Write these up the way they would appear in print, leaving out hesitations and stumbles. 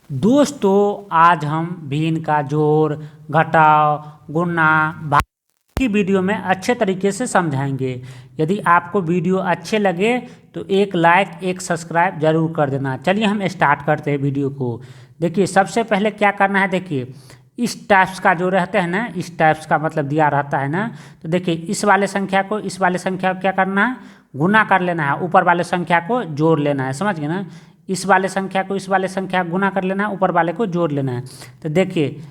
दोस्तों आज हम भिन्न का जोड़ घटाव गुणा भाग की वीडियो में अच्छे तरीके से समझाएंगे। यदि आपको वीडियो अच्छे लगे तो एक लाइक एक सब्सक्राइब जरूर कर देना। चलिए हम स्टार्ट करते हैं वीडियो को। देखिए सबसे पहले क्या करना है, देखिए इस टाइप्स का जो रहते हैं ना, इस टाइप्स का मतलब दिया रहता है ना, तो देखिए इस वाले संख्या को इस वाले संख्या को क्या करना है, गुना कर लेना है, ऊपर वाले संख्या को जोड़ लेना है। समझ गए ना, इस वाले संख्या को इस वाले संख्या गुना कर लेना है, ऊपर वाले को जोड़ लेना है। तो देखिए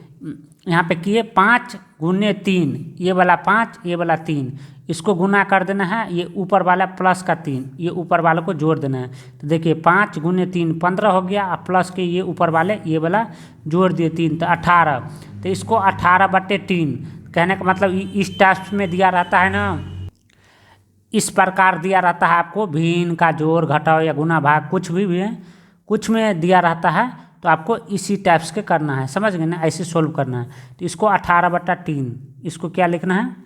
यहाँ पे किए 5 गुने 3, ये वाला 5 ये वाला 3, इसको गुना कर देना है, ये ऊपर वाला प्लस का 3 ये ऊपर वाले को जोड़ देना है। तो देखिए 5 गुने 3 15 हो गया, और प्लस के ये ऊपर वाले ये वाला जोड़ दिए 3 तो 18। तो इसको 18/3 कहने का मतलब इस टाइप्स में दिया रहता है ना, इस प्रकार दिया रहता है आपको भिन्न का जोड़ घटाव या गुना भाग कुछ भी है, कुछ में दिया रहता है तो आपको इसी टाइप्स के करना है। समझ गए ना, ऐसे सोल्व करना है। तो इसको 18/3 इसको क्या लिखना है,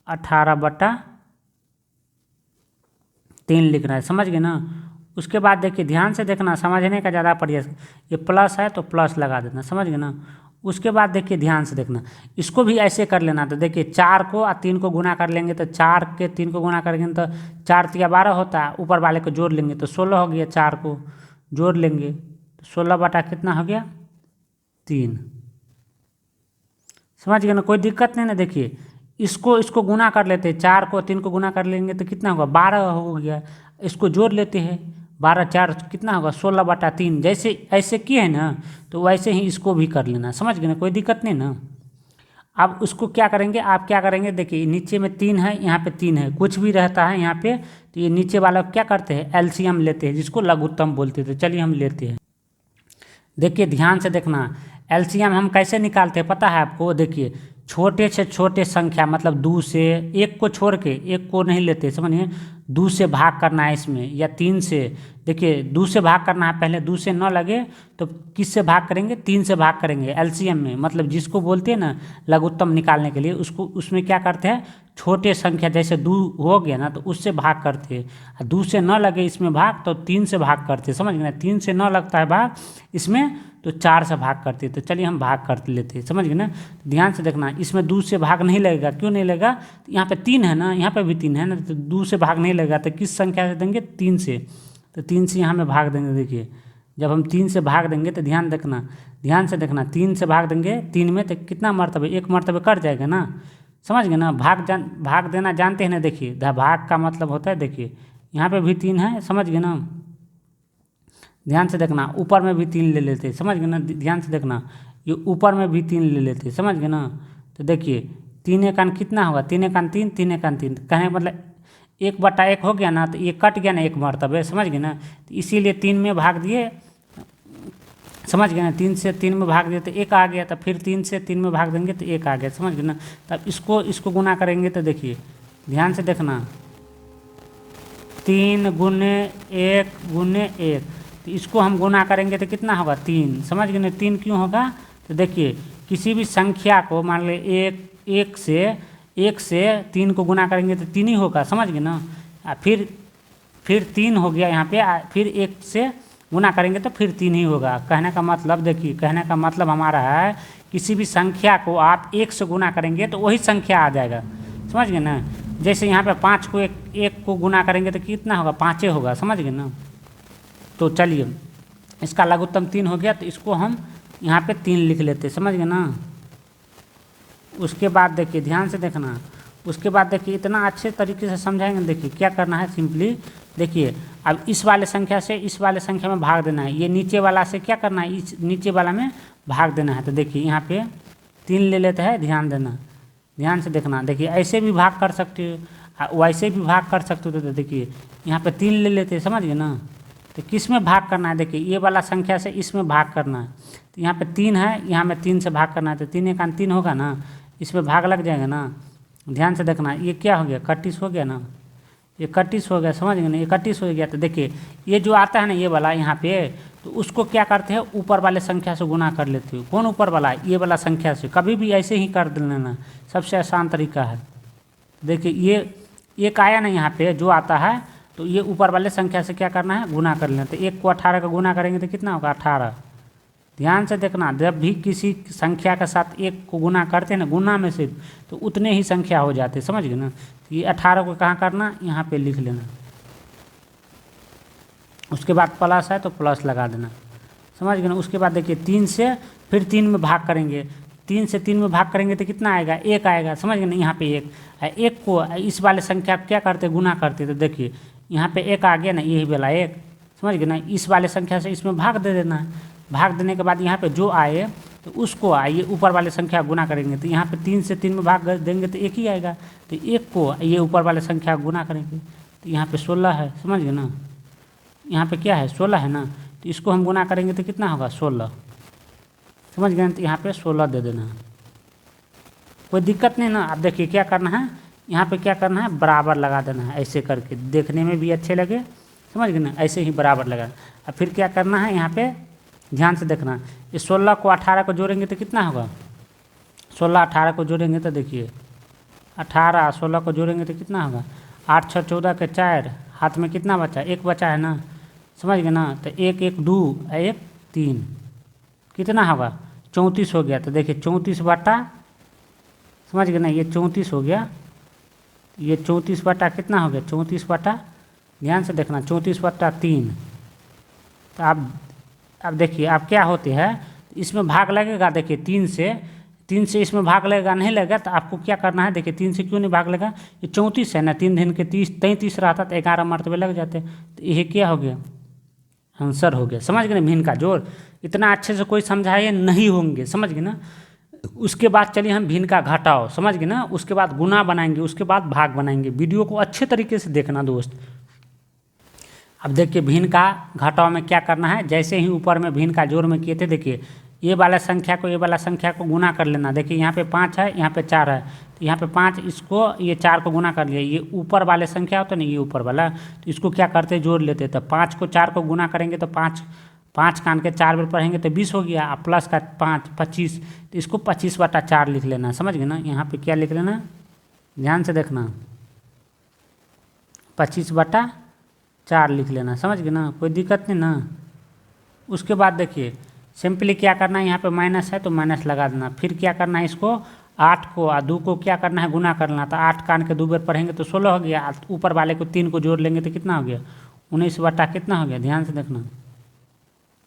18/3 लिखना है। समझ गए ना। उसके बाद देखिए ध्यान से देखना, समझने का ज़्यादा प्रयास, ये प्लस है तो प्लस लगा देना। समझ गए ना। उसके बाद देखिए ध्यान से देखना, इसको भी ऐसे कर लेना। तो देखिए 4 को और 3 को गुना कर लेंगे तो 4 के 3 को गुना करेंगे तो 4 तिया 12 होता है, ऊपर वाले को जोड़ लेंगे तो 16 हो गया। 4 को जोड़ लेंगे तो 16 बटा कितना हो गया 3। समझ गए ना, कोई दिक्कत नहीं ना। देखिए इसको गुना कर लेते हैं, 4 को 3 को गुना कर लेंगे तो कितना होगा 12 हो गया। इसको जोड़ लेते हैं, 12 4 कितना होगा 16/3। जैसे ऐसे किए हैं ना तो वैसे ही इसको भी कर लेना। समझ गए ना, कोई दिक्कत नहीं ना। अब उसको क्या करेंगे, आप क्या करेंगे, देखिए नीचे में 3 है, यहाँ पे 3 है, कुछ भी रहता है यहाँ पे, तो ये नीचे वाला क्या करते हैं एलसीएम लेते हैं, जिसको लघुत्तम बोलते थे। चलिए हम लेते हैं। देखिए ध्यान से देखना, एलसीएम हम कैसे निकालते हैं पता है आपको। देखिए छोटे से छोटे संख्या मतलब 2 से, एक को छोड़ के एक को नहीं लेते, समझिए 2 से भाग करना है इसमें, या 3 से। देखिए 2 से भाग करना है, पहले 2 से न लगे तो किस से भाग करेंगे, 3 से भाग करेंगे एलसीएम में। मतलब जिसको बोलते हैं ना लघुत्तम निकालने के लिए, उसको उसमें क्या करते हैं छोटे संख्या जैसे 2 हो गया ना तो उससे भाग करते हैं। 2 से न लगे इसमें भाग तो 3 से भाग करते हैं। समझ गए ना, 3 से न लगता है भाग इसमें तो 4 से भाग करते हैं। तो चलिए हम भाग कर लेते हैं। समझ गए ना। ध्यान से देखना, इसमें 2 से भाग नहीं लगेगा, क्यों नहीं लगेगा, तो यहाँ पे 3 है ना, यहाँ पे भी 3 है ना, तो 2 से भाग नहीं लगेगा। तो किस संख्या से देंगे 3 से, तो 3 से यहाँ में भाग देंगे। देखिए जब हम 3 से भाग देंगे तो ध्यान से देखना 3 से भाग देंगे 3 में तो कितना मरतबे, एक मरतबे कट जाएगा ना। समझ गए ना, भाग देना जानते हैं ना। देखिए भाग का मतलब होता है, देखिए यहाँ पे भी 3 है। समझ गए ना, ध्यान से देखना, ऊपर में भी 3 ले लेते। समझ गए ना, ध्यान से देखना, ये ऊपर में भी 3 ले लेते। समझ गए ना। तो देखिए 3 एकान कितना होगा, 3 एकान 3, 3 एकान 3, कहने का मतलब 1/1 हो गया ना, तो ये कट गया ना एक मरतबे। समझ गए ना, तो इसीलिए 3 में भाग दिए। समझ गए ना, 3 से 3 में भाग दिए तो 1 आ गया, तो फिर 3 से 3 में भाग देंगे तो 1 आ गया। समझ गए ना। तब इसको गुना करेंगे तो देखिए ध्यान से देखना, 3 गुने 1 गुने 1, तो इसको हम गुना करेंगे तो कितना होगा 3। समझ गए ना, 3 क्यों होगा, तो देखिए किसी भी संख्या को मान ले 1 से 3 को गुना करेंगे तो 3 ही होगा। समझ गए ना। फिर 3 हो गया यहाँ पे, फिर 1 से गुना करेंगे तो फिर 3 ही होगा। कहने का मतलब देखिए, कहने का मतलब हमारा है किसी भी संख्या को आप 1 से गुना करेंगे तो वही संख्या आ जाएगा। समझ गए ना। जैसे यहाँ पे 5 को 1 को गुना करेंगे तो कितना होगा 5 होगा। समझ गए ना। तो चलिए इसका लघुत्तम 3 हो गया, तो इसको हम यहाँ पे 3 लिख लेते। समझ गए ना। उसके बाद देखिए ध्यान से देखना, उसके बाद देखिए इतना अच्छे तरीके से समझाएंगे। देखिए क्या करना है, सिंपली देखिए अब इस वाले संख्या से इस वाले संख्या में भाग देना है, ये नीचे वाला से क्या करना है इस नीचे वाला में भाग देना है। तो देखिए यहाँ पे 3 ले लेते हैं, ध्यान से देखना। देखिए ऐसे भी भाग कर सकते हो, वैसे भी भाग कर सकते हो। तो देखिए यहाँ पे 3 ले लेते हैं। समझ गए ना। तो किस में भाग करना है, देखिए ये वाला संख्या से इसमें भाग करना है। तो यहाँ पे 3 है, यहाँ में 3 से भाग करना है, तो 3 एकान 3 होगा ना, इसमें भाग लग जाएगा ना। ध्यान से देखना, ये क्या हो गया 31 हो गया ना, 31 हो गया। समझ गए ना, 31 हो गया। तो देखिए ये जो आता है ना ये वाला यहाँ पे, तो उसको क्या करते हैं ऊपर वाले संख्या से गुना कर लेते हो। कौन ऊपर वाला, ये वाला संख्या से। कभी भी ऐसे ही कर लेना, सबसे आसान तरीका है। देखिए ये एक आया ना यहाँ पे जो आता है, तो ये ऊपर वाले संख्या से क्या करना है गुना कर लेना। तो 1 को 18 का गुना करेंगे तो कितना होगा 18। ध्यान से देखना, जब भी किसी संख्या के साथ एक को गुना करते हैं ना, गुना में से, तो उतने ही संख्या हो जाते हैं, समझ गए ना। तो ये 18 को कहाँ करना, यहाँ पे लिख लेना, उसके बाद प्लस है तो प्लस लगा देना, समझ गए ना। उसके बाद देखिए 3 से फिर 3 में भाग करेंगे, 3 से 3 में भाग करेंगे तो कितना आएगा, 1 आएगा, समझ गए ना। यहाँ पे 1 को इस वाले संख्या क्या करते, गुना करते, तो देखिए यहाँ पे 1 आ गया ना, यही वाला 1, समझ गए ना। इस वाले संख्या से इसमें भाग दे देना है, भाग देने के बाद यहाँ पे जो आए तो उसको आइए ऊपर वाले संख्या गुना करेंगे, तो यहाँ पे 3 से 3 में भाग देंगे तो 1 ही आएगा, तो 1 को ये ऊपर वाले संख्या गुना करेंगे, तो यहाँ पे 16 है, समझ गए ना। यहाँ पे क्या है, 16 है ना, तो इसको हम गुना करेंगे तो कितना होगा, 16, समझ गए। तो यहाँ पे 16 दे देना, कोई दिक्कत नहीं ना। अब देखिए क्या करना है, यहाँ पे क्या करना है, बराबर लगा देना है, ऐसे करके देखने में भी अच्छे लगे, समझ गए ना, ऐसे ही बराबर लगा। अब फिर क्या करना है, यहाँ पे ध्यान से देखना, इस 16 को 18 को जोड़ेंगे तो कितना होगा, 16 18 को जोड़ेंगे तो देखिए 18 16 को जोड़ेंगे तो कितना होगा, 8 6 14 के 4, हाथ में कितना बचा, 1 बचा है ना, समझ गए ना। तो 1 1 2 1 3, कितना होगा, 34 हो गया। तो देखिए 34 बटा, समझ गए ना, ये 34 हो गया, ये 34 बटा कितना हो गया, 34 बटा, ध्यान से देखना, 34 बटा 3। तो अब देखिए अब क्या होते हैं, इसमें भाग लगेगा, देखिए 3 से इसमें भाग लगेगा, नहीं लगेगा तो आपको क्या करना है, देखिए 3 से क्यों नहीं भाग लगेगा, ये 34 है ना, 3 दिन के 33 रहता तो 11 मरतबे लग जाते, तो ये क्या हो गया, आंसर हो गया, समझ गए ना। भिन्न का जोड़ इतना अच्छे से कोई समझाए नहीं होंगे, समझ गए ना। उसके बाद चलिए हम भिन्न का घटाओ, समझ गए ना, उसके बाद गुना बनाएंगे, उसके बाद भाग बनाएंगे। वीडियो को अच्छे तरीके से देखना दोस्त। अब देखिए भिन्न का घटाव में क्या करना है, जैसे ही ऊपर में भिन्न का जोड़ में किए थे, देखिए ये वाला संख्या को ये वाला संख्या को गुना कर लेना। देखिए यहाँ पे 5 है, यहाँ पे 4 है, तो यहाँ पे 5, इसको ये 4 को गुना कर लिया, ये ऊपर वाले संख्या होता है ना, ये ऊपर वाला, तो इसको क्या करते जोड़ लेते, तो 5 को 4 को गुना करेंगे तो 5 कान के 4 बार पढ़ेंगे तो 20 हो गया, और प्लस का 5 25, तो इसको 25 बटा 4 लिख लेना, समझ गए ना। यहाँ पे क्या लिख लेना, ध्यान से देखना, 25 बटा 4 लिख लेना, समझ गए ना, कोई दिक्कत नहीं ना। उसके बाद देखिए सिंपली क्या करना है, यहाँ पे माइनस है तो माइनस लगा देना। फिर क्या करना है, इसको 8 को और 2 को क्या करना है, गुना करना। तो 8 कान के 2 बार पढ़ेंगे तो 16 हो गया, ऊपर वाले को 3 को जोड़ लेंगे तो कितना हो गया, 19 बटा कितना हो गया, ध्यान से देखना,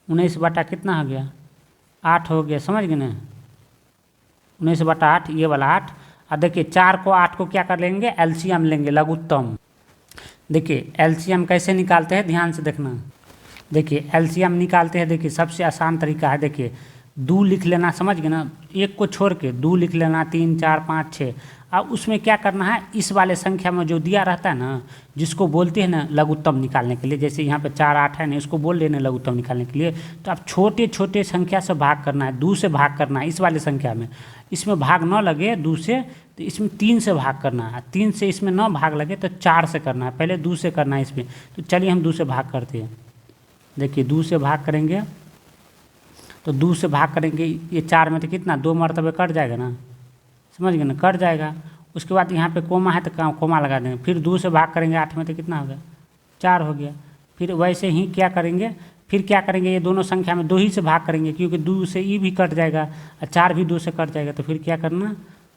19 बटा कितना हो गया, 8 हो गया, समझ गए ना, 19 बटा 8, ये वाला 8। और देखिए 4 को 8 को क्या कर लेंगे, एलसीएम लेंगे, लघुत्तम। देखिए एलसीएम कैसे निकालते हैं, ध्यान से देखना। देखिए एलसीएम निकालते हैं, देखिए सबसे आसान तरीका है, देखिए 2 लिख लेना, समझ गए ना, 1 को छोड़ के 2 लिख लेना, 3 4 5 6। अब उसमें क्या करना है, इस वाले संख्या में जो दिया रहता है ना, जिसको बोलते हैं ना लघुत्तम निकालने के लिए, जैसे यहाँ पे 4 8 है ना, इसको बोल लेना लघुत्तम निकालने के लिए। तो अब छोटे छोटे संख्या से भाग करना है, 2 से भाग करना है इस वाले संख्या में, इसमें भाग न लगे 2 से, तो इसमें 3 से भाग करना है, 3 से इसमें न भाग लगे तो 4 से करना है, पहले 2 से करना है इसमें। तो चलिए हम 2 से भाग करते हैं। देखिए 2 से भाग करेंगे तो 2 से भाग करेंगे, ये 4 में तो कितना 2 मरतबे कट जाएगा ना, समझ गए ना, कट जाएगा। उसके बाद यहाँ पे कोमा है तो कोमा लगा देंगे। फिर 2 से भाग करेंगे 8 में तो कितना हो गया, 4 हो गया। फिर वैसे ही क्या करेंगे, फिर क्या करेंगे, ये दोनों संख्या में 2 ही से भाग करेंगे, क्योंकि 2 से ये भी कट जाएगा और 4 भी 2 से कट जाएगा। तो फिर क्या करना,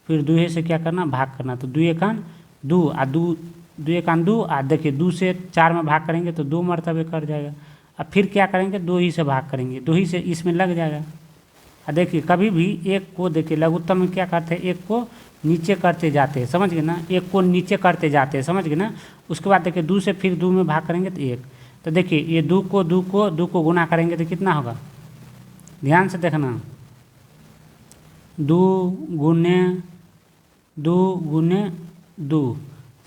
फिर 2 से क्या करना, भाग करना। तो 2 1 2 और 2 1 2, और देखिए 2 से 4 में भाग करेंगे तो 2 मरतबे कट जाएगा। अब फिर क्या करेंगे, 2 ही से भाग करेंगे, 2 ही से इसमें लग जाएगा। और देखिए कभी भी एक को, देखिए लघुत्तम में क्या करते हैं, एक को नीचे करते जाते हैं, समझ गए ना, एक को नीचे करते जाते हैं, समझ गए ना। उसके बाद देखिए 2 से फिर 2 में भाग करेंगे तो 1। तो देखिए ये 2 को गुना करेंगे तो कितना होगा, ध्यान से देखना, 2 गुने 2,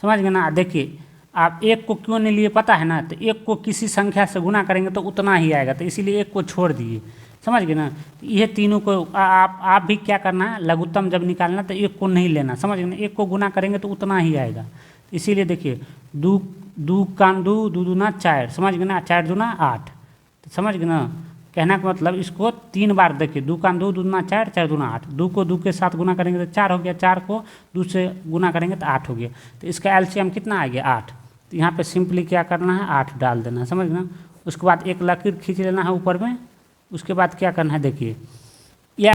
समझ गए ना। देखिए आप 1 को क्यों नहीं लिए पता है ना, तो 1 को किसी संख्या से गुना करेंगे तो उतना ही आएगा, तो इसीलिए 1 को छोड़ दिए, समझ गए ना। ये तीनों को आप भी क्या करना है, लघुत्तम जब निकालना तो 1 को नहीं लेना, समझ गए ना, 1 को गुना करेंगे तो उतना ही आएगा। इसीलिए देखिए 2 2 कान 2 2 दूना 4, समझ गए ना, 4 दूना 8, तो समझ गए ना। कहना का मतलब इसको 3 बार देखिए, 2 कान 2 दूना 4 4 दूना 8, 2 को 2 के साथ गुना करेंगे तो 4 हो गया, 4 को 2 से गुना करेंगे तो 8 हो गया। तो इसका एलसीएम कितना आ गया, 8। तो यहाँ पे सिंपली क्या करना है, 8 डाल देना, समझ ना। उसके बाद एक लकीर खींच लेना है ऊपर में, उसके बाद क्या करना है देखिए, यह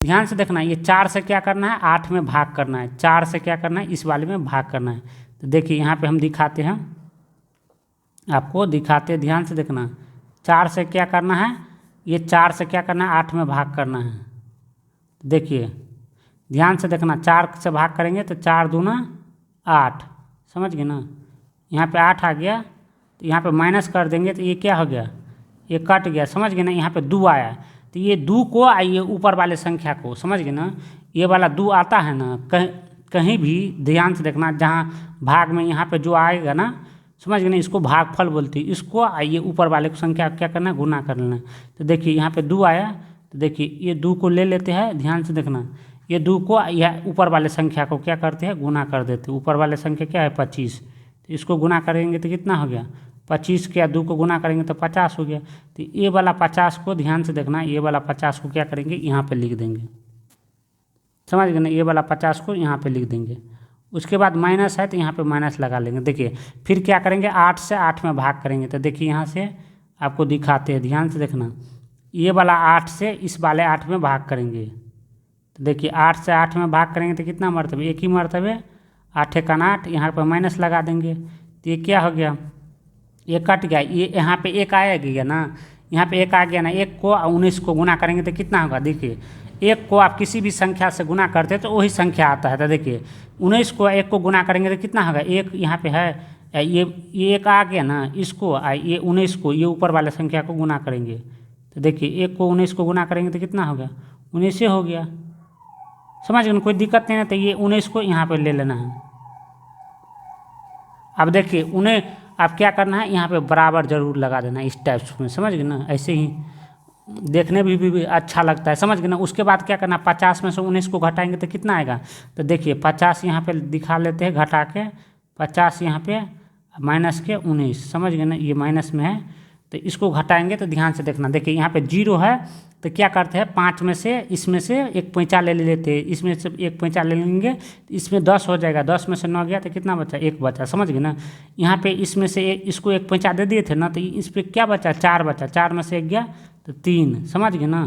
ध्यान से देखना, ये 4 से क्या करना है 8 में भाग करना है, 4 से क्या करना है इस वाले में भाग करना है। तो देखिए यहाँ पे हम दिखाते हैं, आपको दिखाते हैं, ध्यान से देखना, 4 से क्या करना है, ये 4 से क्या करना है 8 में भाग करना है। देखिए ध्यान से देखना, 4 से भाग करेंगे तो 4 दूना 8, समझ गए ना, यहाँ पे 8 आ गया, तो यहाँ पे माइनस कर देंगे तो ये क्या हो गया, ये कट गया, समझ गए ना, यहाँ पे 2 आया, तो ये 2 को आइए ऊपर वाले संख्या को, समझ गए ना, ये वाला 2 आता है ना, कहीं भी ध्यान से देखना, जहाँ भाग में यहाँ पे जो आएगा ना, समझ गए ना, इसको भागफल बोलती है, इसको आइए ऊपर वाले को संख्या क्या करना है गुना कर लेना। तो देखिए यहाँ पे 2 आया, तो देखिए ये 2 को ले लेते हैं, ध्यान से देखना, ये 2 को यह ऊपर वाले संख्या को क्या करते हैं गुना कर देते हैं। ऊपर वाले संख्या क्या है 25, तो इसको गुना करेंगे तो कितना हो गया 25 के 2 को गुना करेंगे तो 50 हो गया। तो ये वाला 50 को ध्यान से देखना, ये वाला 50 को क्या करेंगे यहाँ पे लिख देंगे, समझ गए ना, ये वाला 50 को यहाँ पे लिख देंगे। उसके बाद माइनस है तो यहाँ पे माइनस लगा लेंगे। देखिए फिर क्या करेंगे 8 से 8 में भाग करेंगे, तो देखिए यहाँ से आपको दिखाते हैं, ध्यान से देखना, ये वाला 8 से इस वाले 8 में भाग करेंगे, तो देखिए 8 से 8 में भाग करेंगे तो कितना मरतबे, एक ही मरतबे, 8 एक 8, यहाँ पर माइनस लगा देंगे, तो ये क्या हो गया, ये कट गया, ये यहाँ पे 1 आया गया ना, यहाँ पे 1 आ गया ना, 1 को 19 को गुना करेंगे तो कितना होगा, देखिए 1 को आप किसी भी संख्या से गुना करते हैं तो वही संख्या आता है। तो देखिए 19 को 1 को गुना करेंगे तो कितना होगा, 1 यहाँ पे है, ये 1 आ गया ना, इसको ये 19 को ये ऊपर वाले संख्या को गुना करेंगे, तो देखिए 1 को 19 को गुना करेंगे तो कितना हो गया 19 हो गया, समझ गए, कोई दिक्कत नहीं है। तो ये 19 को यहाँ पर ले लेना है। अब देखिए उन्हें आप क्या करना है, यहाँ पे बराबर जरूर लगा देना इस टाइप में, समझ गए ना, ऐसे ही देखने भी अच्छा लगता है, समझ गए ना। उसके बाद क्या करना, 50 में से 19 को घटाएंगे तो कितना आएगा, तो देखिए 50 यहाँ पे दिखा लेते हैं घटा के, 50 यहाँ पे माइनस के 19, समझ गए ना, ये माइनस में है तो इसको घटाएंगे तो ध्यान से देखना, देखिए यहाँ पे 0 है तो क्या करते हैं 5 में से इसमें से एक पैंचा ले लेते हैं, इसमें से एक पैंचा ले लेंगे, इसमें 10 हो जाएगा, 10 में से 9 गया तो कितना बचा 1 बचा, समझ गए ना। यहाँ पे इसमें से इसको एक पैंचा दे दिए थे ना, तो इस पर क्या बचा 4 बचा, 4 में से 1 गया तो 3, समझ गए ना,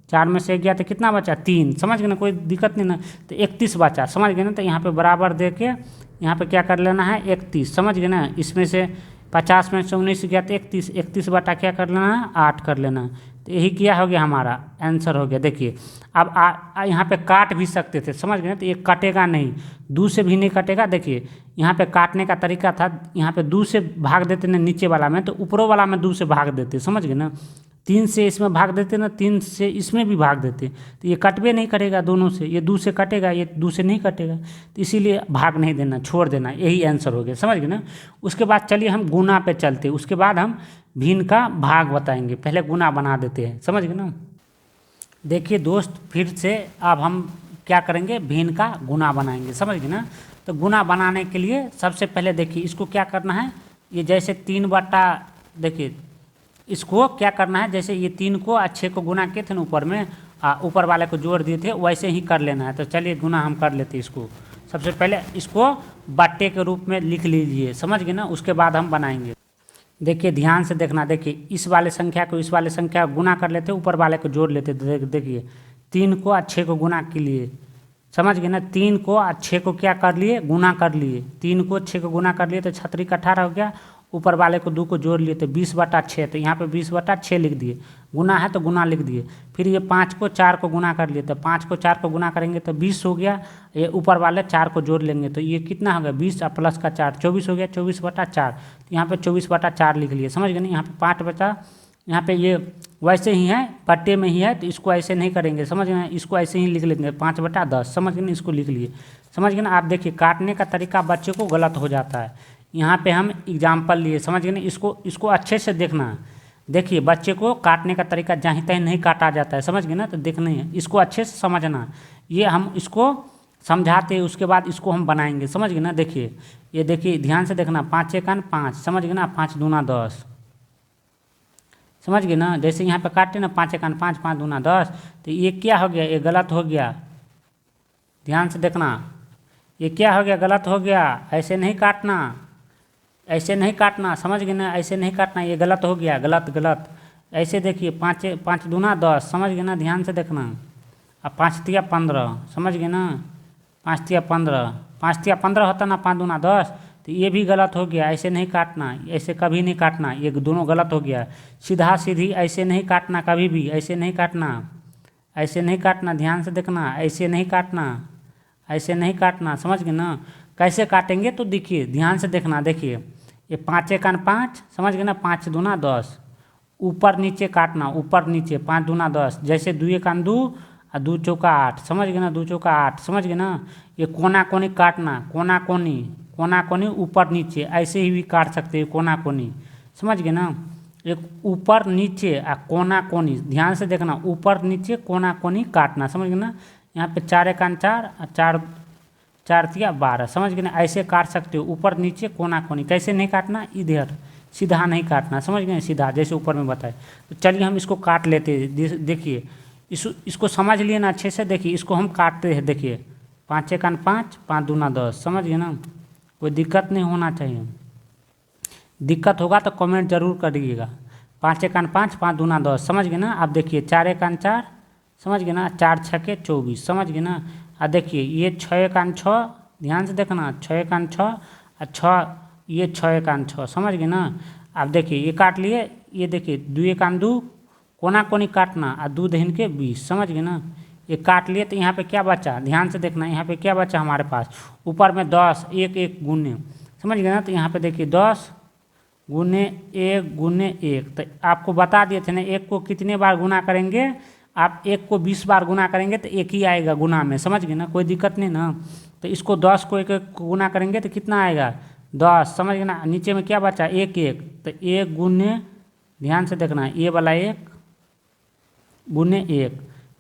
4 में से 1 गया तो कितना बचा 3, समझ गए ना, कोई दिक्कत नहीं ना, तो 31 बचा, समझ गए ना। तो यहाँ पे बराबर दे के यहाँ पे क्या कर लेना है 31, समझ गए ना, इसमें से 50 में से 19 गया तो 31, 31 बटा क्या कर लेना है 8 कर लेना, तो यही क्या हो गया हमारा आंसर हो गया। देखिए अब यहाँ पे काट भी सकते थे, समझ गए ना, तो ये कटेगा नहीं, 2 से भी नहीं कटेगा। देखिए यहाँ पे काटने का तरीका था, यहाँ पे 2 से भाग देते ना नीचे वाला में, तो ऊपरों वाला में 2 से भाग देते, समझ गए ना, 3 से इसमें भाग देते ना, 3 से इसमें भी भाग देते, तो ये कटवे नहीं करेगा दोनों से, ये 2 से कटेगा, ये 2 से नहीं कटेगा, तो इसीलिए भाग नहीं देना, छोड़ देना, यही आंसर हो गया, समझ गए ना। उसके बाद चलिए हम गुना पे चलते हैं, उसके बाद हम भिन्न का भाग बताएंगे, पहले गुना बना देते हैं, समझ गए ना। देखिए दोस्त फिर से अब हम क्या करेंगे भिन्न का गुना बनाएंगे, समझ गए ना। तो गुना बनाने के लिए सबसे पहले देखिए इसको क्या करना है, ये जैसे 3 बटा, देखिए इसको क्या करना है, जैसे ये 3 को 6 को गुना किए थे ना ऊपर में, ऊपर वाले को जोड़ दिए थे, वैसे ही कर लेना है। तो चलिए गुना हम कर लेते हैं इसको, सबसे पहले इसको बट्टे के रूप में लिख लीजिए, समझ गए ना, उसके बाद हम बनाएंगे। देखिए ध्यान से देखना, देखिए इस वाले संख्या को इस वाले संख्या को गुना कर लेते, ऊपर वाले को जोड़ लेते, देखिए 3 को 6 को गुना के लिए, समझ गए ना, 3 को 6 को क्या कर लिए गुना कर लिए, 3 को 6 को गुना कर लिए तो 36 का 18 हो गया, ऊपर वाले को 2 को जोड़ लिए तो 20 बटा 6, तो यहाँ पे 20 बटा 6 लिख दिए, गुना है तो गुना लिख दिए। फिर ये 5 को 4 को गुना कर लिए, तो 5 को 4 को गुना करेंगे तो 20 हो गया, ये ऊपर वाले 4 को जोड़ लेंगे तो ये कितना हो गया 20 प्लस का 4 24 हो गया, 24 बटा 4, तो यहाँ पे 24 बटा 4 लिख लिए, समझ गए ना। यहाँ पे 5 बचा, यहाँ पे ये वैसे ही है पट्टे में ही है, तो इसको ऐसे नहीं करेंगे, समझ गए ना, इसको ऐसे ही लिख लेंगे 5 बटा 10, समझ गए ना, इसको लिख लिए, समझ गए ना। आप देखिए काटने का तरीका बच्चे को गलत हो जाता है, यहाँ पे हम एग्जाम्पल लिए, समझ गए ना, इसको अच्छे से देखना, देखिए बच्चे को काटने का तरीका जहीं तहीं नहीं काटा जाता है, समझ गए ना, तो देखना है, इसको अच्छे से समझना, ये हम इसको समझाते हैं, उसके बाद इसको हम बनाएंगे, समझ गए ना। देखिए ये देखिए ध्यान से देखना, 5 एकन 5, समझ गए ना, 5 दूना 10, समझ गए ना। जैसे यहाँ पे काटे ना 5 एकन 5, 5 दूना 10, तो ये क्या हो गया, ये गलत हो गया, ध्यान से देखना, ये क्या हो गया गलत हो गया, ऐसे नहीं काटना, ऐसे नहीं काटना, समझ गए ना, ऐसे नहीं काटना, ये गलत हो गया, गलत गलत, ऐसे देखिए 5 5 दूना 10, समझ गए ना, ध्यान से देखना। अब 5 तिया 15, समझ गए ना, 5 तिया 15, 5 तिया 15 होता ना, 5 दूना 10। तो ये भी गलत हो गया, ऐसे नहीं काटना, ऐसे कभी नहीं काटना, ये दोनों गलत हो गया। सीधा सीधी ऐसे नहीं काटना, कभी भी ऐसे नहीं काटना, ऐसे नहीं काटना, ध्यान से देखना, ऐसे नहीं काटना, ऐसे नहीं काटना, समझ गए ना। कैसे काटेंगे तो देखिए, ध्यान से देखना, देखिए ये 5 एकान 5, समझ गए ना, 5 दूना 10, ऊपर नीचे काटना, ऊपर नीचे, 5 दूना 10, जैसे 2 एकान 2 और 2 चौका 8, समझ गए ना, 2 चौका 8, समझ गए ना। ये कोना कोनी काटना, कोना कोनी, कोना कोनी, ऊपर नीचे, ऐसे ही भी काट सकते हैं कोना कोनी, समझ गए ना। एक ऊपर नीचे और कोना कोनी, ध्यान से देखना, ऊपर नीचे कोना कोनी काटना, समझ गए ना। यहाँ पे 4 एकान 4 और 4 4 तिया 12, समझ गए ना, ऐसे काट सकते हो, ऊपर नीचे कोना कोनी। कैसे नहीं काटना, इधर सीधा नहीं काटना, समझ गए, सीधा जैसे ऊपर में बताए। तो चलिए हम इसको काट लेते हैं, देखिए इसको समझ लिए ना अच्छे से, देखिए इसको हम काटते हैं, देखिए 5 एकान 5, 5 दूना 10, समझ गए ना। कोई दिक्कत नहीं होना चाहिए, दिक्कत होगा तो कमेंट जरूर करिएगा। 5 एकान 5, 5 दूना 10, समझ गए ना। अब देखिए 4 एकान 4, समझ गए ना, 4 छके 24, समझ गए ना। अब देखिए ये 6 एकान 6, ध्यान से देखना, 6 एकान 6 और 6, ये 6 एकान 6, समझ गए ना। अब देखिए ये काट लिए, ये देखिए 2 एकान 2, कोना कोनी काटना और 2 दहिन के 20, समझ गए ना। ये काट लिए तो यहाँ पे क्या बचा, ध्यान से देखना, यहाँ पे क्या बचा हमारे पास, ऊपर में 10, 1 1 गुने, समझ गए ना। तो यहाँ पे देखिए 10 गुने 1 गुने 1, तो आपको बता दिए थे ना, 1 को कितने बार गुना करेंगे, आप 1 को 20 बार गुना करेंगे तो 1 ही आएगा गुना में, समझ गए ना, कोई दिक्कत नहीं ना। तो इसको 10 को 1 1 को गुना करेंगे तो कितना आएगा, 10, समझ गए ना। नीचे में क्या बचा, 1 1, तो 1 गुने, ध्यान से देखना, ये वाला 1 गुने 1,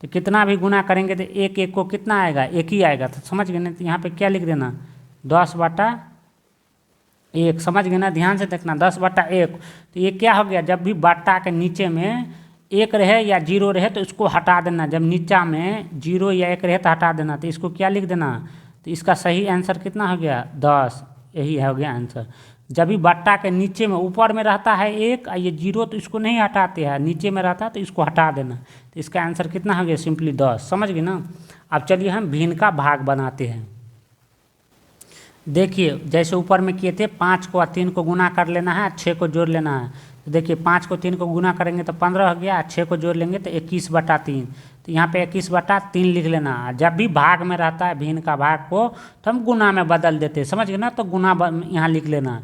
तो कितना भी गुना करेंगे तो 1 1 को कितना आएगा, 1 ही आएगा, तो समझ गए ना। तो यहाँ पे क्या लिख देना, 10/1, समझ गए ना, ध्यान से देखना, 10/1। तो ये क्या हो गया, जब भी बट्टा के नीचे में 1 रहे या 0 रहे तो इसको हटा देना, जब नीचा में 0 या 1 रहे तो हटा देना। तो इसको क्या लिख देना, तो इसका सही आंसर कितना हो गया, 10, यही हो गया आंसर। जब भी बट्टा के नीचे में, ऊपर में रहता है 1 और ये 0, तो इसको नहीं हटाते हैं, नीचे में रहता है तो इसको हटा देना। तो इसका आंसर कितना हो गया, सिंपली 10, समझ गए ना। अब चलिए हम भिन्न का भाग बनाते हैं। देखिए जैसे ऊपर में किए थे, 5 को 3 को गुना कर लेना है, 6 को जोड़ लेना है। तो देखिए 5 को 3 को गुना करेंगे तो 15 हो गया, 6 को जोड़ लेंगे तो 21/3। तो यहाँ पे 21/3 लिख लेना। जब भी भाग में रहता है भिन्न का भाग को तो हम गुना में बदल देते हैं, समझ गए ना, तो गुना यहाँ लिख लेना।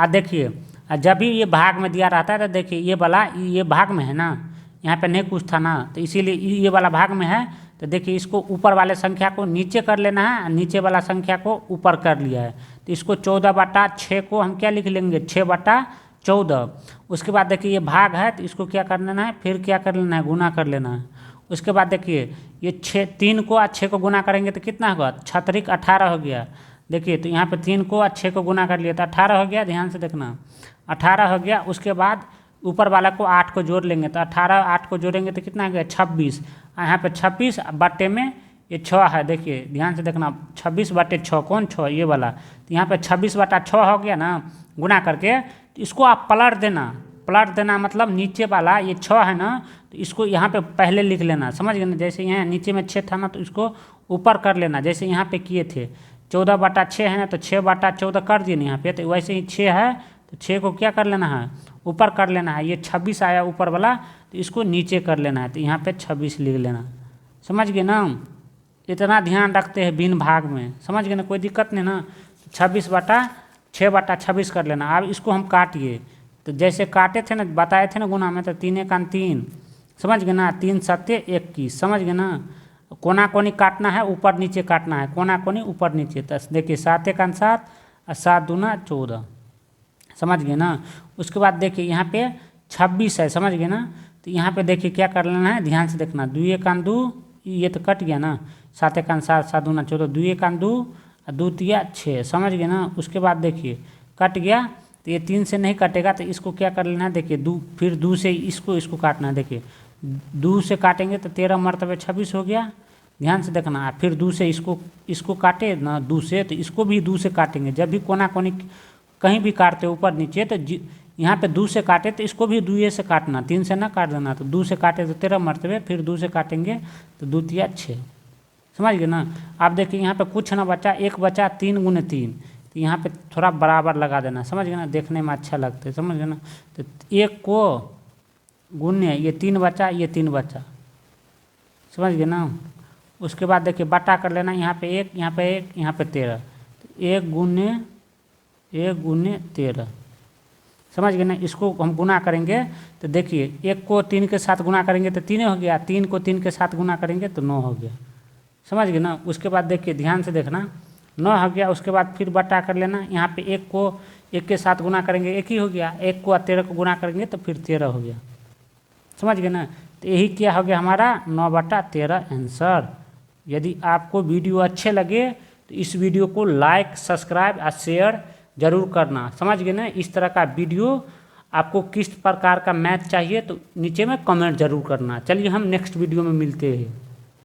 देखिए जब भी ये भाग में दिया रहता है तो देखिए ये वाला, ये भाग में है ना, यहाँ पे नहीं कुछ था ना, तो इसीलिए ये वाला भाग में है। तो देखिए इसको ऊपर वाले संख्या को नीचे कर लेना है, नीचे वाला संख्या को ऊपर कर लिया है। तो इसको 14/6 को हम क्या लिख लेंगे, 6/14। उसके बाद देखिए ये भाग है तो इसको क्या कर लेना है, फिर क्या कर लेना है, गुना कर लेना है। उसके बाद देखिए ये 3 को और 6 को गुना करेंगे तो कितना होगा, 6 × 18 हो गया। देखिए तो यहाँ पे 3 को और 6 को गुना कर लिया तो 18 हो गया, ध्यान से देखना, 18 हो गया। उसके बाद ऊपर वाला को 8 को जोड़ लेंगे तो 18 8 को जोड़ेंगे तो कितना हो गया, 26। यहाँ पे 26 बट्टे में ये 6 है, देखिए ध्यान से देखना, 26/6, कौन 6, ये वाला। तो यहाँ पे 26/6 हो गया ना गुना करके। तो इसको आप पलट देना, मतलब नीचे वाला ये 6 है ना, तो इसको यहाँ पे पहले लिख लेना, समझ गए ना। जैसे यहाँ नीचे में 6 था ना, तो इसको ऊपर कर लेना, जैसे यहाँ पे किए थे 14/6 है ना, तो 6/14 कर दिए ना यहाँ पे। तो वैसे ही 6 है तो 6 को क्या कर लेना है, ऊपर कर लेना है। ये 26 आया ऊपर वाला, तो इसको नीचे कर लेना है, तो यहाँ पे 26 लिख लेना, समझ गए ना। इतना ध्यान रखते हैं भिन्न भाग में, समझ गए ना, कोई दिक्कत नहीं ना। 26/6/26 कर लेना। अब इसको हम काटिए, तो जैसे काटे थे ना, बताए थे ना गुना में, तो 3 एकान 3, समझ गए ना, 3 7 21, समझ गए ना। कोना कोनी काटना है, ऊपर नीचे काटना है, कोना कोनी ऊपर नीचे। तो देखिए 7 एकान 7 और 7 दूना 14, समझ गए ना। उसके बाद देखिए यहाँ पे 26 है, समझ गए ना। तो यहाँ पे देखिए क्या कर लेना है, ध्यान से देखना, 2 एकान 2, ये तो कट गया ना, 7 एकान 7 7 दूना 14, 2 एकान 2 और 2 तिया 6, समझ गए ना। उसके बाद देखिए कट गया, तो ये 3 से नहीं कटेगा, तो इसको क्या कर लेना है, देखिए 2, फिर 2 से इसको काटना है। देखिए 2 से काटेंगे तो 13 मरतबे 26 हो गया, ध्यान से देखना। फिर 2 से इसको काटे ना, 2 से, तो इसको भी 2 से काटेंगे। जब भी कोना कोनी कहीं भी काटते ऊपर नीचे, तो यहाँ पे 2 से काटे तो इसको भी 2 से काटना, 3 से ना काट देना। तो 2 से काटे तो 13 मरतबे, फिर 2 से काटेंगे तो 2 तिया 6। समझ गए ना। आप देखिए यहाँ पे कुछ ना बचा, एक बचा 3 गुने 3, तो यहाँ पे थोड़ा बराबर लगा देना। समझ गए ना, देखने में अच्छा लगता है। समझ गए ना। तो 1 को गुने ये 3 बचा, ये 3 बचा। समझ गए ना। उसके बाद देखिए बटा कर लेना, यहाँ पे 1, यहाँ पे 1, यहाँ पे 13, तो 1 गुने 13। समझ गए ना। इसको हम गुना करेंगे तो देखिए 1 को 3 के साथ गुना करेंगे तो 3 हो गया, 3 को 3 के साथ गुना करेंगे तो 9 हो गया। समझ गए ना। उसके बाद देखिए ध्यान से देखना, 9 हो गया। उसके बाद फिर बटा कर लेना, यहाँ पे 1 को 1 के साथ गुना करेंगे 1 ही हो गया, 1 को 13 को गुना करेंगे तो फिर 13 हो गया। समझ गए ना। तो यही क्या हो गया हमारा 9/13 आंसर। यदि आपको वीडियो अच्छे लगे तो इस वीडियो को लाइक, सब्सक्राइब और शेयर जरूर करना। समझ गए ना। इस तरह का वीडियो आपको किस प्रकार का मैथ चाहिए तो नीचे में कमेंट जरूर करना। चलिए हम नेक्स्ट वीडियो में मिलते हैं।